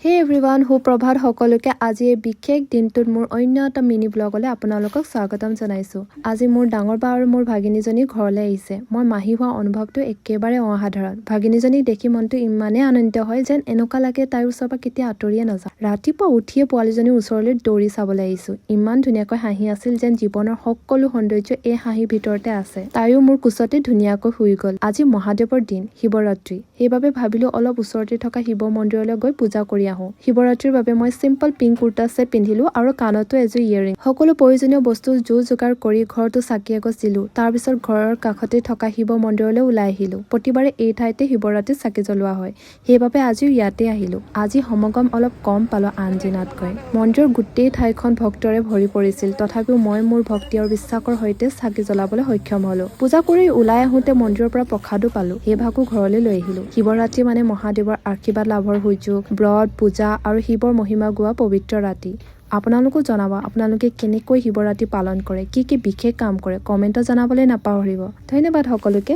হে এভৰিৱান, সুপ্ৰভাত সকলোকে। আজি এই বিশেষ দিনটোত মোৰ অন্য এটা মিনি ব্লগলৈ আপোনালোকক স্বাগতম জনাইছোঁ। আজি মোৰ ডাঙৰ বা আৰু মোৰ ভাগিনীজনী ঘৰলৈ আহিছে। মই মাহী হোৱা অনুভৱটো একেবাৰে অসাধাৰণ। ভাগিনীজনীক দেখি মনটো ইমানেই আনন্দিত হয় যেন এনেকুৱা লাগে তাইৰ ওচৰৰ পৰা কেতিয়া আঁতৰিয়ে নাযাওঁ। ৰাতিপুৱা উঠিয়ে পোৱালীজনীৰ ওচৰলৈ দৌৰি চাবলৈ আহিছোঁ। ইমান ধুনীয়াকৈ হাঁহি আছিল যেন জীৱনৰ সকলো সৌন্দৰ্য এই হাঁহিৰ ভিতৰতে আছে। তাইও মোৰ কোচতে ধুনীয়াকৈ শুই গ'ল। আজি মহাদেৱৰ দিন, শিৱৰাত্ৰি। সেইবাবে ভাবিলোঁ অলপ ওচৰতে থকা শিৱ মন্দিৰলৈ গৈ পূজা কৰি আহোঁ। শিৱৰাত্ৰিৰ বাবে মই চিম্পল পিংক কুৰ্তা ছেট পিন্ধিলোঁ আৰু কাণতো এযোৰ ইয়েৰিং। সকলো প্ৰয়োজনীয় বস্তু যোগাৰ কৰি ঘৰতো চাকি এগছ দিলোঁ। তাৰ পিছত ঘৰৰ কাষতে থকা শিৱ মন্দিৰলৈ ওলাই আহিলোঁ। প্ৰতিবাৰে এই ঠাইতে শিৱৰাত্ৰিত চাকি জ্বলোৱা হয়, সেইবাবে আজিও ইয়াতে আহিলোঁ। আজি সমাগম অলপ কম পালোঁ আন দিনাতকৈ। মন্দিৰৰ গোটেই ঠাইখন ভক্তৰে ভৰি পৰিছিল। তথাপিও মই মোৰ ভক্তি আৰু বিশ্বাসৰ সৈতে চাকি জ্বলাবলৈ সক্ষম হ'লোঁ। পূজা কৰি ওলাই আহোঁতে মন্দিৰৰ পৰা প্ৰসাদো পালোঁ। সেই ভাগো ঘৰলৈ লৈ আহিলোঁ। শিৱৰাত্ৰি মানে মহাদেৱৰ আশীৰ্বাদ লাভৰ সুযোগ, ব্ৰত, পূজা আৰু শিৱৰ মহিমা গোৱা পবিত্ৰ ৰাতি। আপোনালোকো জনাব আপোনালোকে কেনেকৈ শিৱৰাত্ৰি পালন কৰে, কি বিশেষ কাম কৰে। কমেণ্টত জনাবলৈ নাপাহৰিব। ধন্যবাদ সকলোকে।